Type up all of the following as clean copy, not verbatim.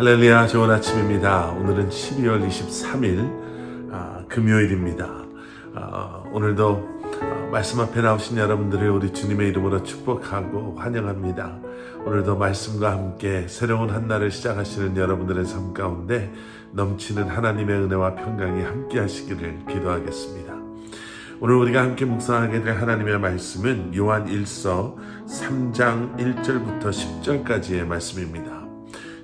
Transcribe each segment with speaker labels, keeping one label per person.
Speaker 1: 할렐루야, 좋은 아침입니다. 오늘은 12월 23일 금요일입니다. 오늘도 말씀 앞에 나오신 여러분들을 우리 주님의 이름으로 축복하고 환영합니다. 오늘도 말씀과 함께 새로운 한 날을 시작하시는 여러분들의 삶 가운데 넘치는 하나님의 은혜와 평강이 함께 하시기를 기도하겠습니다. 오늘 우리가 함께 묵상하게 될 하나님의 말씀은 요한 1서 3장 1절부터 10절까지의 말씀입니다.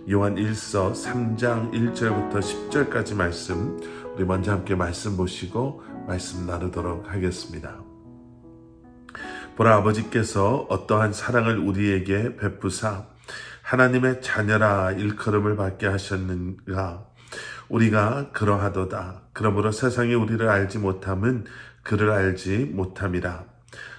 Speaker 1: 요한 1서 3장 1절부터 10절까지 말씀, 우리 먼저 함께 말씀 보시고 말씀 나누도록 하겠습니다. 보라, 아버지께서 어떠한 사랑을 우리에게 베푸사 하나님의 자녀라 일컬음을 받게 하셨는가. 우리가 그러하도다. 그러므로 세상이 우리를 알지 못함은 그를 알지 못함이라.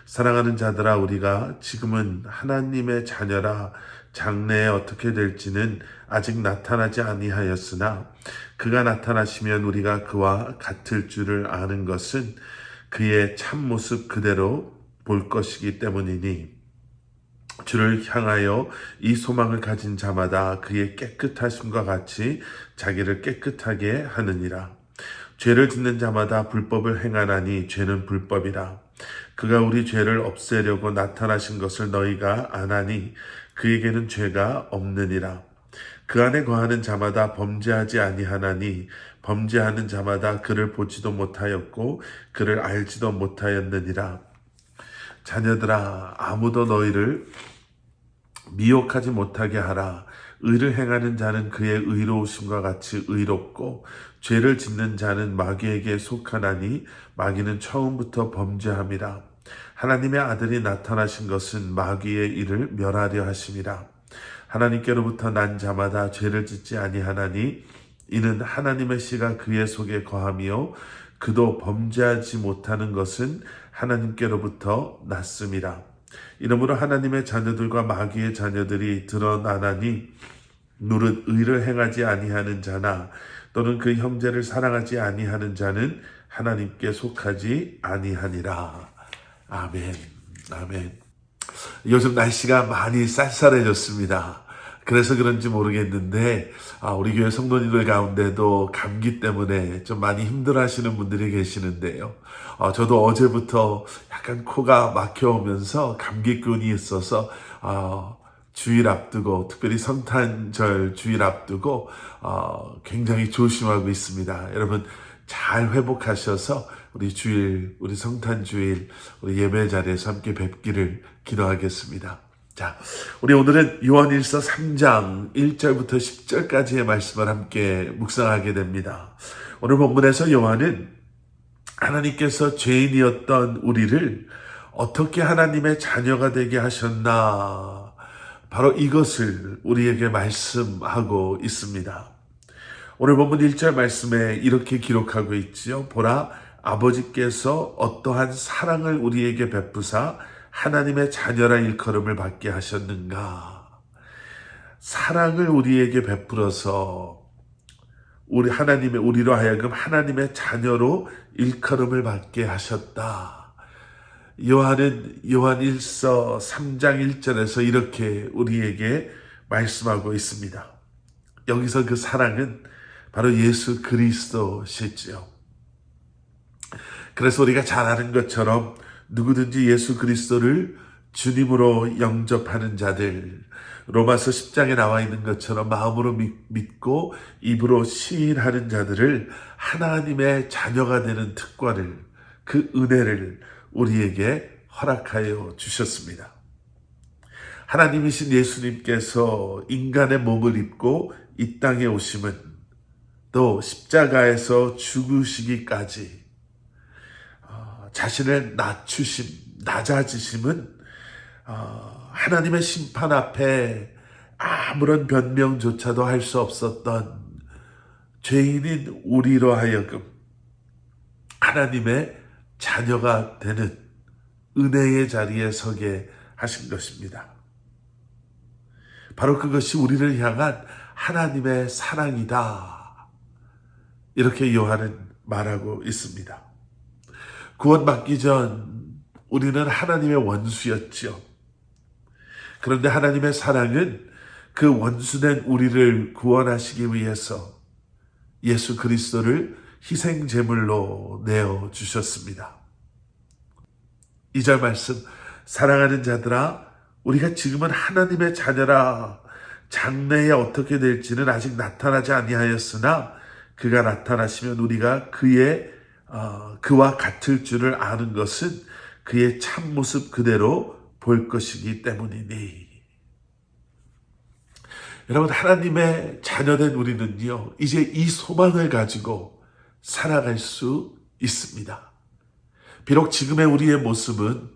Speaker 1: 사랑하는 자들아, 우리가 지금은 하나님의 자녀라 장래에 어떻게 될지는 아직 나타나지 아니하였으나 그가 나타나시면 우리가 그와 같을 줄을 아는 것은 그의 참모습 그대로 볼 것이기 때문이니, 주를 향하여 이 소망을 가진 자마다 그의 깨끗하심과 같이 자기를 깨끗하게 하느니라. 죄를 짓는 자마다 불법을 행하나니 죄는 불법이라. 그가 우리 죄를 없애려고 나타나신 것을 너희가 아나니 그에게는 죄가 없느니라. 그 안에 거하는 자마다 범죄하지 아니하나니 범죄하는 자마다 그를 보지도 못하였고 그를 알지도 못하였느니라. 자녀들아, 아무도 너희를 미혹하지 못하게 하라. 의를 행하는 자는 그의 의로우심과 같이 의롭고 죄를 짓는 자는 마귀에게 속하나니 마귀는 처음부터 범죄함이라. 하나님의 아들이 나타나신 것은 마귀의 일을 멸하려 하심이라. 하나님께로부터 난 자마다 죄를 짓지 아니하나니 이는 하나님의 씨가 그의 속에 거하며 그도 범죄하지 못하는 것은 하나님께로부터 났음이라. 이러므로 하나님의 자녀들과 마귀의 자녀들이 드러나나니 무릇 의를 행하지 아니하는 자나 또는 그 형제를 사랑하지 아니하는 자는 하나님께 속하지 아니하니라. 아멘. 아멘. 요즘 날씨가 많이 쌀쌀해졌습니다. 그래서 그런지 모르겠는데 우리 교회 성도님들 가운데도 감기 때문에 좀 많이 힘들어하시는 분들이 계시는데요. 저도 어제부터 약간 코가 막혀오면서 감기균이 있어서 주일 앞두고, 특별히 성탄절 주일 앞두고 굉장히 조심하고 있습니다. 여러분 잘 회복하셔서 우리 주일, 우리 성탄주일, 우리 예배 자리에서 함께 뵙기를 기도하겠습니다. 자, 우리 오늘은 요한일서 3장 1절부터 10절까지의 말씀을 함께 묵상하게 됩니다. 오늘 본문에서 요한은 하나님께서 죄인이었던 우리를 어떻게 하나님의 자녀가 되게 하셨나, 바로 이것을 우리에게 말씀하고 있습니다. 오늘 본문 1절 말씀에 이렇게 기록하고 있지요. 보라, 아버지께서 어떠한 사랑을 우리에게 베푸사 하나님의 자녀라 일컬음을 받게 하셨는가. 사랑을 우리에게 베풀어서 우리로 하여금 하나님의 자녀로 일컬음을 받게 하셨다. 요한은 요한 1서 3장 1절에서 이렇게 우리에게 말씀하고 있습니다. 여기서 그 사랑은 바로 예수 그리스도시죠. 그래서 우리가 잘 아는 것처럼 누구든지 예수 그리스도를 주님으로 영접하는 자들, 로마서 10장에 나와 있는 것처럼 마음으로 믿고 입으로 시인하는 자들을 하나님의 자녀가 되는 특권을, 그 은혜를 우리에게 허락하여 주셨습니다. 하나님이신 예수님께서 인간의 몸을 입고 이 땅에 오심은, 또 십자가에서 죽으시기까지 자신을 낮아지심은 하나님의 심판 앞에 아무런 변명조차도 할 수 없었던 죄인인 우리로 하여금 하나님의 자녀가 되는 은혜의 자리에 서게 하신 것입니다. 바로 그것이 우리를 향한 하나님의 사랑이다. 이렇게 요한은 말하고 있습니다. 구원받기 전 우리는 하나님의 원수였죠. 그런데 하나님의 사랑은 그 원수된 우리를 구원하시기 위해서 예수 그리스도를 희생 제물로 내어 주셨습니다. 2절 말씀, 사랑하는 자들아, 우리가 지금은 하나님의 자녀라. 장래에 어떻게 될지는 아직 나타나지 아니하였으나 그가 나타나시면 우리가 그와 같을 줄을 아는 것은 그의 참모습 그대로 볼 것이기 때문이니. 여러분, 하나님의 자녀된 우리는요, 이제 이 소망을 가지고 살아갈 수 있습니다. 비록 지금의 우리의 모습은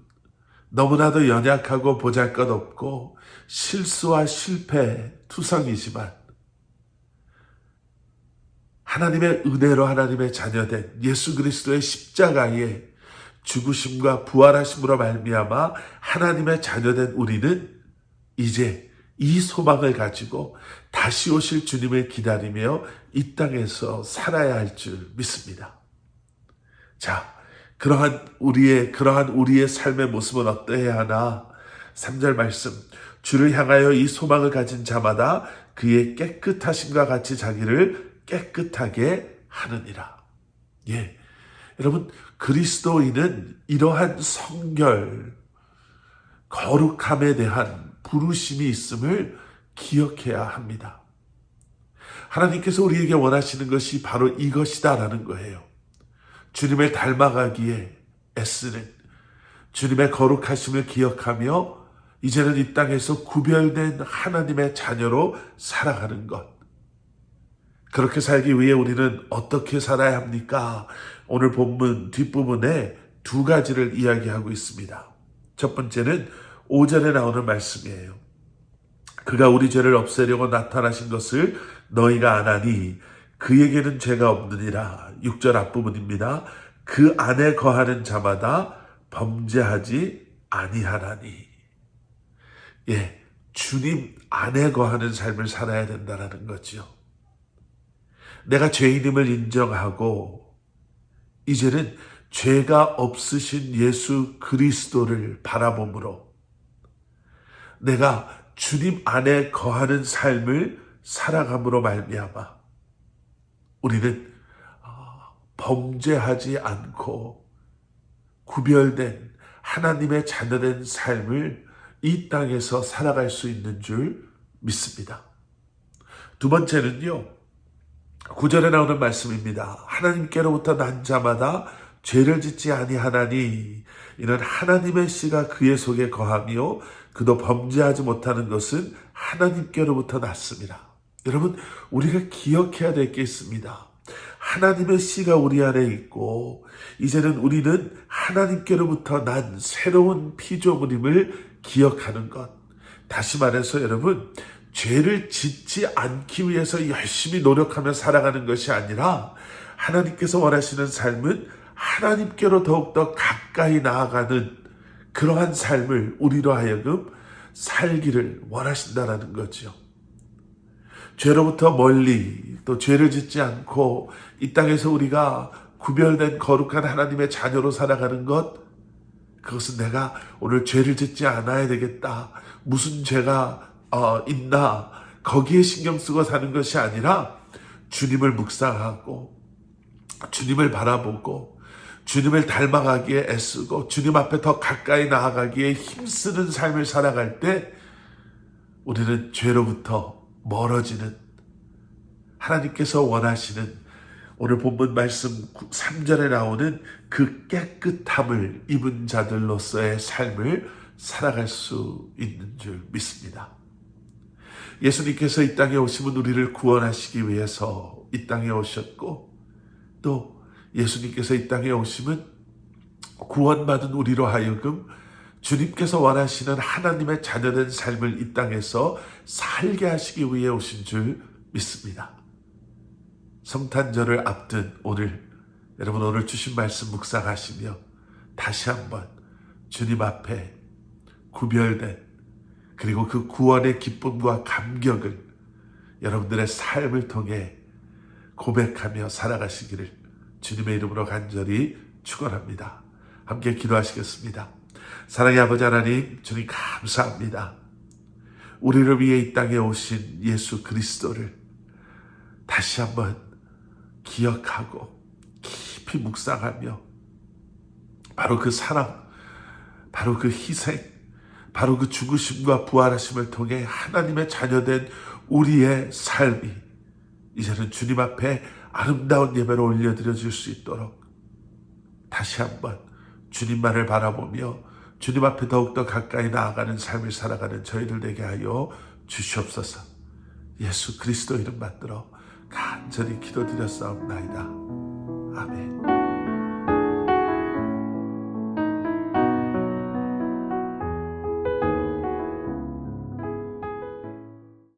Speaker 1: 너무나도 연약하고 보잘것없고 실수와 실패 투성이지만 하나님의 은혜로 하나님의 자녀된 예수 그리스도의 십자가의 죽으심과 부활하심으로 말미암아 하나님의 자녀된 우리는 이제 이 소망을 가지고 다시 오실 주님을 기다리며 이 땅에서 살아야 할 줄 믿습니다. 자, 그러한 우리의 삶의 모습은 어떠해야 하나? 3절 말씀, 주를 향하여 이 소망을 가진 자마다 그의 깨끗하심과 같이 자기를 깨끗하게 하느니라. 예, 여러분, 그리스도인은 이러한 성결, 거룩함에 대한 부르심이 있음을 기억해야 합니다. 하나님께서 우리에게 원하시는 것이 바로 이것이다라는 거예요. 주님을 닮아가기에 애쓰는, 주님의 거룩하심을 기억하며 이제는 이 땅에서 구별된 하나님의 자녀로 살아가는 것. 그렇게 살기 위해 우리는 어떻게 살아야 합니까? 오늘 본문 뒷부분에 두 가지를 이야기하고 있습니다. 첫 번째는 5절에 나오는 말씀이에요. 그가 우리 죄를 없애려고 나타나신 것을 너희가 아나니 그에게는 죄가 없느니라. 6절 앞부분입니다. 그 안에 거하는 자마다 범죄하지 아니하나니. 예, 주님 안에 거하는 삶을 살아야 된다는 거죠. 내가 죄인임을 인정하고 이제는 죄가 없으신 예수 그리스도를 바라봄으로 내가 주님 안에 거하는 삶을 살아감으로 말미암아 우리는 범죄하지 않고 구별된 하나님의 자녀된 삶을 이 땅에서 살아갈 수 있는 줄 믿습니다. 두 번째는요, 9절에 나오는 말씀입니다. 하나님께로부터 난 자마다 죄를 짓지 아니하나니 이는 하나님의 씨가 그의 속에 거하며 그도 범죄하지 못하는 것은 하나님께로부터 났습니다. 여러분, 우리가 기억해야 될 게 있습니다. 하나님의 씨가 우리 안에 있고 이제는 우리는 하나님께로부터 난 새로운 피조물임을 기억하는 것. 다시 말해서 여러분, 죄를 짓지 않기 위해서 열심히 노력하며 살아가는 것이 아니라 하나님께서 원하시는 삶은 하나님께로 더욱더 가까이 나아가는 그러한 삶을 우리로 하여금 살기를 원하신다는 거죠. 죄로부터 멀리 또 죄를 짓지 않고 이 땅에서 우리가 구별된 거룩한 하나님의 자녀로 살아가는 것, 그것은 내가 오늘 죄를 짓지 않아야 되겠다, 무슨 죄가 있나 거기에 신경 쓰고 사는 것이 아니라 주님을 묵상하고 주님을 바라보고 주님을 닮아가기에 애쓰고 주님 앞에 더 가까이 나아가기에 힘쓰는 삶을 살아갈 때 우리는 죄로부터 멀어지는, 하나님께서 원하시는 오늘 본문 말씀 3절에 나오는 그 깨끗함을 입은 자들로서의 삶을 살아갈 수 있는 줄 믿습니다. 예수님께서 이 땅에 오시면 우리를 구원하시기 위해서 이 땅에 오셨고, 또 예수님께서 이 땅에 오시면 구원받은 우리로 하여금 주님께서 원하시는 하나님의 자녀된 삶을 이 땅에서 살게 하시기 위해 오신 줄 믿습니다. 성탄절을 앞둔 오늘, 여러분 오늘 주신 말씀 묵상하시며 다시 한번 주님 앞에 구별된, 그리고 그 구원의 기쁨과 감격을 여러분들의 삶을 통해 고백하며 살아가시기를 주님의 이름으로 간절히 축원합니다. 함께 기도하시겠습니다. 사랑의 아버지 하나님, 주님 감사합니다. 우리를 위해 이 땅에 오신 예수 그리스도를 다시 한번 기억하고 깊이 묵상하며 바로 그 사랑, 바로 그 희생, 바로 그 죽으심과 부활하심을 통해 하나님의 자녀된 우리의 삶이 이제는 주님 앞에 아름다운 예배를 올려드려질 수 있도록 다시 한번 주님만을 바라보며 주님 앞에 더욱더 가까이 나아가는 삶을 살아가는 저희들 되게 하여 주시옵소서. 예수 그리스도 이름 받들어 간절히 기도드렸사옵나이다. 아멘.